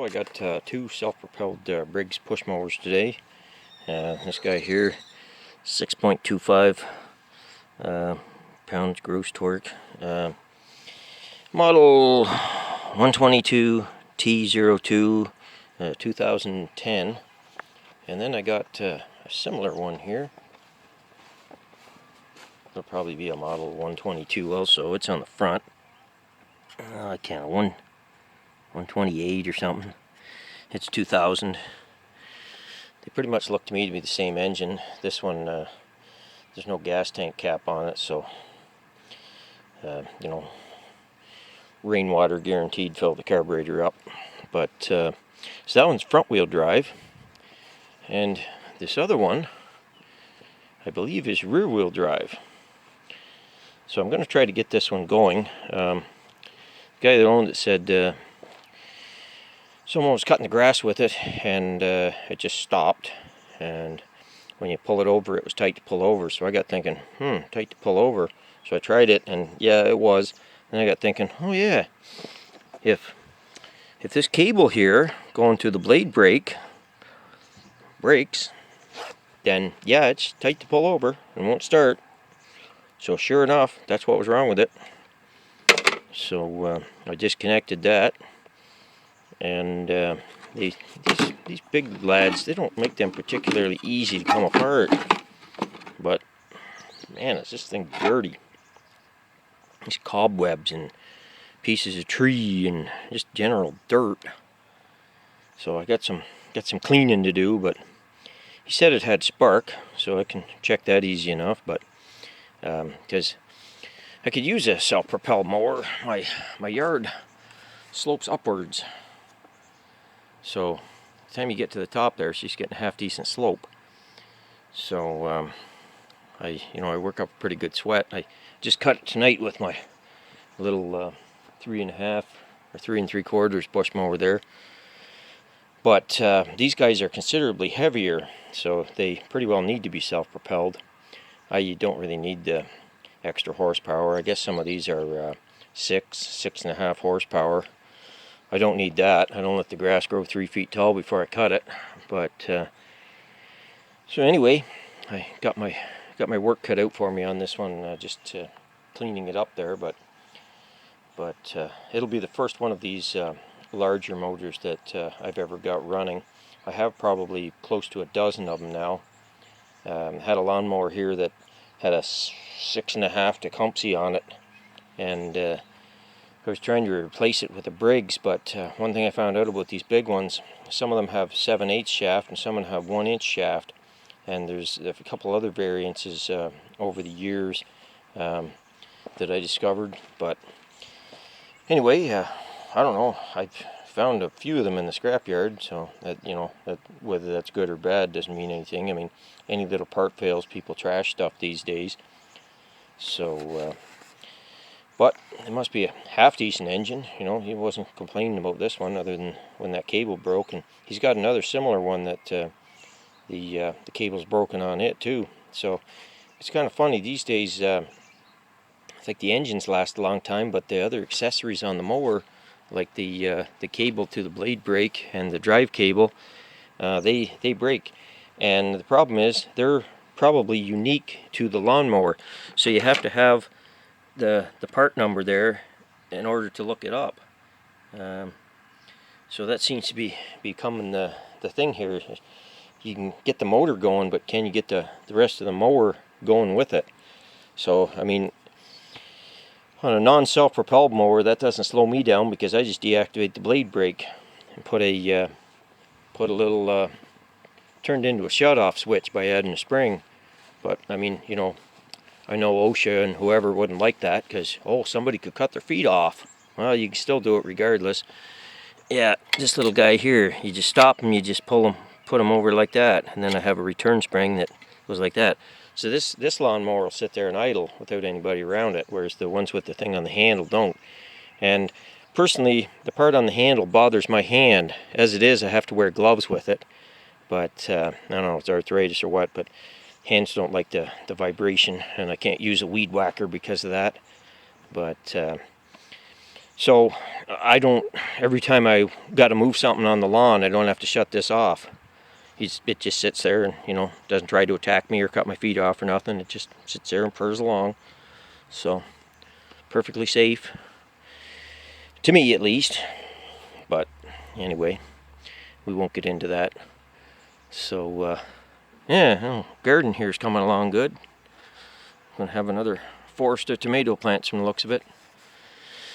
So I got two self-propelled Briggs Pushmowers today. This guy here, 6.25 pounds gross torque. Model 122 T02 2010. And then I got a similar one here. It'll probably be a model 122 also. It's on the front. I can't, 128 or something. It's 2000. They pretty much look to me to be the same engine. This one, there's no gas tank cap on it, so you know, rainwater guaranteed fill the carburetor up. But so that one's front wheel drive, and this other one I believe is rear wheel drive. So I'm going to try to get this one going. The guy that owned it said someone was cutting the grass with it, and it just stopped, and when you pull it over, it was tight to pull over. So I got thinking, tight to pull over. So I tried it, and yeah, it was. And I got thinking, oh yeah, if this cable here going to the blade brake breaks, then yeah, it's tight to pull over and won't start. So sure enough, that's what was wrong with it. So I disconnected that, and these big lads, they don't make them particularly easy to come apart. But man, is this thing dirty? These cobwebs and pieces of tree and just general dirt. So I got some cleaning to do, but he said it had spark, so I can check that easy enough. But because I could use a self-propelled mower, my yard slopes upwards. So by the time you get to the top there, she's getting a half-decent slope. So I work up a pretty good sweat. I just cut it tonight with my little 3.5 or 3 3/4 bush mower there. But these guys are considerably heavier, so they pretty well need to be self-propelled. You don't really need the extra horsepower. I guess some of these are 6.5 horsepower. I don't need that. I don't let the grass grow 3 feet tall before I cut it. But so anyway, I got my work cut out for me on this one, just cleaning it up there. But it'll be the first one of these larger motors that I've ever got running. I have probably close to a dozen of them now. Had a lawnmower here that had a 6.5 Tecumseh on it, and I was trying to replace it with a Briggs, but one thing I found out about these big ones, some of them have 7/8 shaft and some of them have 1-inch shaft, and there's a couple other variances over the years that I discovered. But anyway, I don't know, I found a few of them in the scrapyard, so that, that whether that's good or bad doesn't mean anything. I mean, any little part fails, people trash stuff these days. So but it must be a half-decent engine. He wasn't complaining about this one, other than when that cable broke. And he's got another similar one that the cable's broken on it too. So it's kind of funny these days. I think the engines last a long time, but the other accessories on the mower, like the cable to the blade brake and the drive cable, they break. And the problem is they're probably unique to the lawnmower, so you have to have the part number there in order to look it up. So that seems to be becoming the thing here. You can get the motor going, but can you get the rest of the mower going with it? So I mean, on a non-self-propelled mower, that doesn't slow me down, because I just deactivate the blade brake and put a little turned into a shut-off switch by adding a spring. But I mean, I know OSHA and whoever wouldn't like that, because somebody could cut their feet off. Well, you can still do it regardless. Yeah, this little guy here, you just stop him, you just pull him, put him over like that, and then I have a return spring that goes like that. So this lawnmower will sit there and idle without anybody around it, whereas the ones with the thing on the handle don't. And personally, the part on the handle bothers my hand. As it is, I have to wear gloves with it. But I don't know if it's arthritis or what, but hands don't like the vibration, and I can't use a weed whacker because of that. But So I don't, every time I got to move something on the lawn, I don't have to shut this off. It just sits there and, you know, doesn't try to attack me or cut my feet off or nothing. It just sits there and purrs along. So perfectly safe, to me at least. But anyway, we won't get into that. So yeah, oh, garden here's coming along good. Gonna have another forest of tomato plants from the looks of it.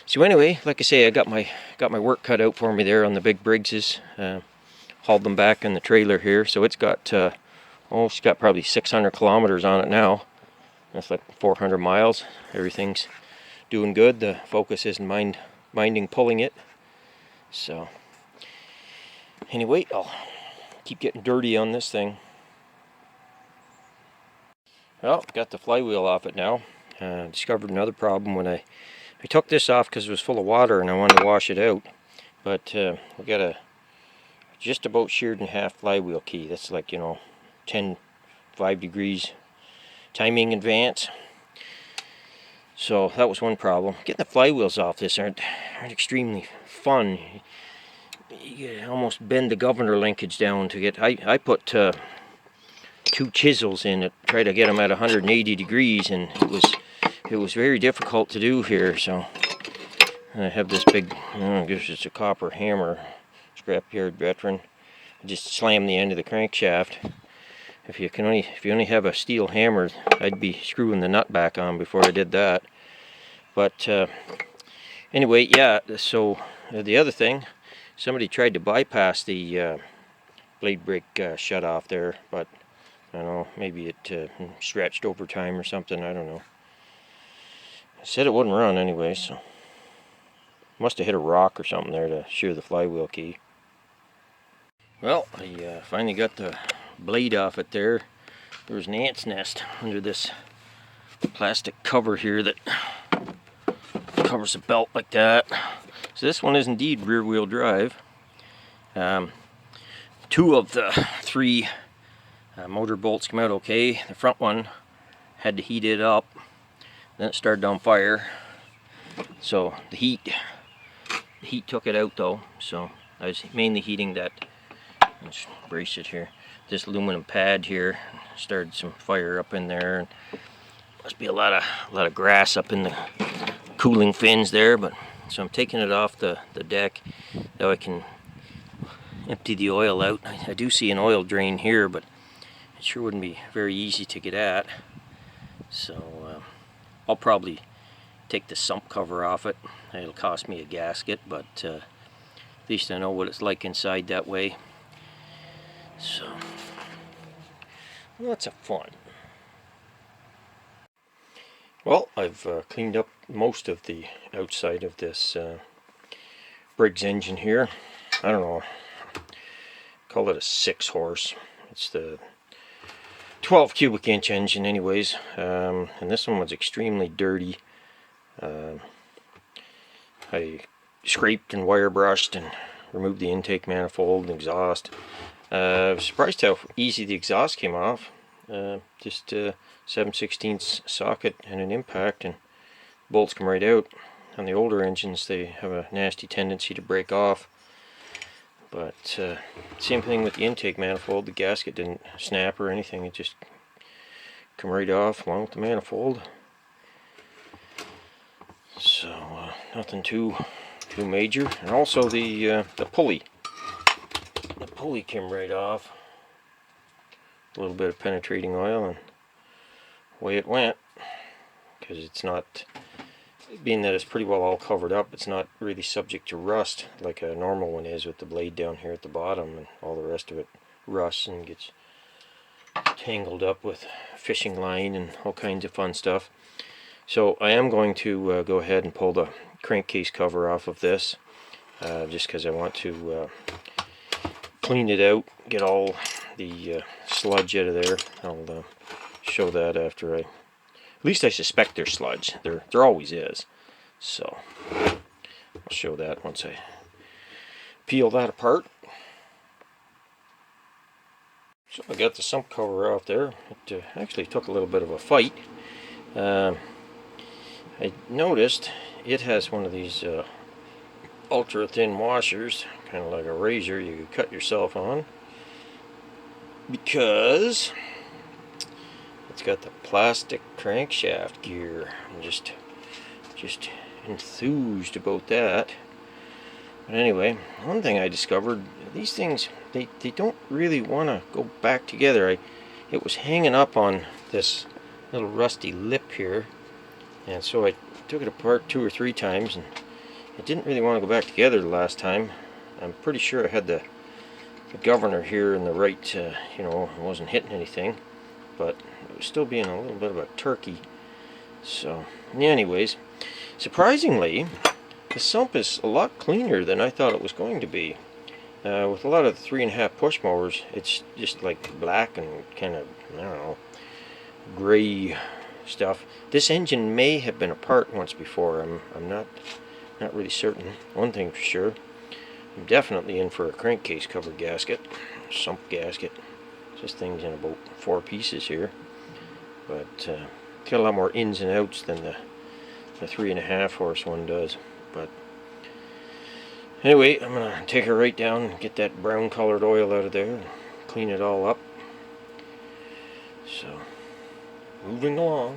So anyway, like I say, I got my work cut out for me there on the big Briggses. Hauled them back in the trailer here, so it's got it's got probably 600 kilometers on it now. That's like 400 miles. Everything's doing good. The Focus isn't minding pulling it. So anyway, I'll keep getting dirty on this thing. Well, got the flywheel off it now. Discovered another problem when I took this off because it was full of water and I wanted to wash it out. But we got a just about sheared in half flywheel key. That's like, you know, 5 degrees timing advance. So that was one problem. Getting the flywheels off this aren't extremely fun. You almost bend the governor linkage down to get. I put 2 chisels in it, try to get them at 180 degrees, and it was very difficult to do here. So I have this big, I guess it's a copper hammer, scrapyard veteran. I just slam the end of the crankshaft. If you only have a steel hammer, I'd be screwing the nut back on before I did that. But anyway, yeah. So the other thing, somebody tried to bypass the blade brake shut off there, but I don't know, maybe it stretched over time or something. I don't know. It said it wouldn't run anyway, so must have hit a rock or something there to shear the flywheel key. Well, I finally got the blade off it there. There was an ant's nest under this plastic cover here that covers the belt like that. So this one is indeed rear wheel drive. 2 of the 3 motor bolts come out okay. The front one had to heat it up, then it started on fire. So the heat took it out though. So I was mainly heating that. Let's brace it here. This aluminum pad here started some fire up in there, and must be a lot of grass up in the cooling fins there. But so I'm taking it off the deck, so I can empty the oil out. I do see an oil drain here, but it sure wouldn't be very easy to get at. So I'll probably take the sump cover off it. It'll cost me a gasket, but at least I know what it's like inside that way. So lots of fun. Well, I've cleaned up most of the outside of this Briggs engine here. I don't know, call it a 6-horse. It's the 12 cubic inch engine anyways, and this one was extremely dirty. I scraped and wire brushed and removed the intake manifold and exhaust. I was surprised how easy the exhaust came off. Just 7/16 socket and an impact, and bolts come right out. On the older engines, they have a nasty tendency to break off. But same thing with the intake manifold. The gasket didn't snap or anything. It just come right off along with the manifold. So nothing too major. And also the pulley. The pulley came right off. A little bit of penetrating oil, and away it went. Because it's not, being that it's pretty well all covered up, it's not really subject to rust like a normal one is, with the blade down here at the bottom, and all the rest of it rusts and gets tangled up with fishing line and all kinds of fun stuff. So I am going to go ahead and pull the crankcase cover off of this, just because I want to clean it out, get all the sludge out of there. I'll show that after at least I suspect there's sludge. There always is. So I'll show that once I peel that apart. So I got the sump cover off there. It actually took a little bit of a fight. I noticed it has one of these ultra thin washers, kind of like a razor you could cut yourself on, because it's got the plastic crankshaft gear. I'm just enthused about that. But anyway, one thing I discovered, these things, they don't really want to go back together. It was hanging up on this little rusty lip here, and so I took it apart 2 or 3 times, and it didn't really want to go back together the last time. I'm pretty sure I had the governor here in the right, you know, it wasn't hitting anything, but it was still being a little bit of a turkey. So, anyways, surprisingly, the sump is a lot cleaner than I thought it was going to be. With a lot of the 3.5 push mowers, it's just like black and kind of, I don't know, gray stuff. This engine may have been apart once before. I'm not really certain. One thing for sure, I'm definitely in for a crankcase cover gasket, sump gasket. This thing's in about 4 pieces here, but it's got a lot more ins and outs than the 3.5 horse one does. But anyway, I'm gonna take her right down and get that brown colored oil out of there and clean it all up. So, moving along.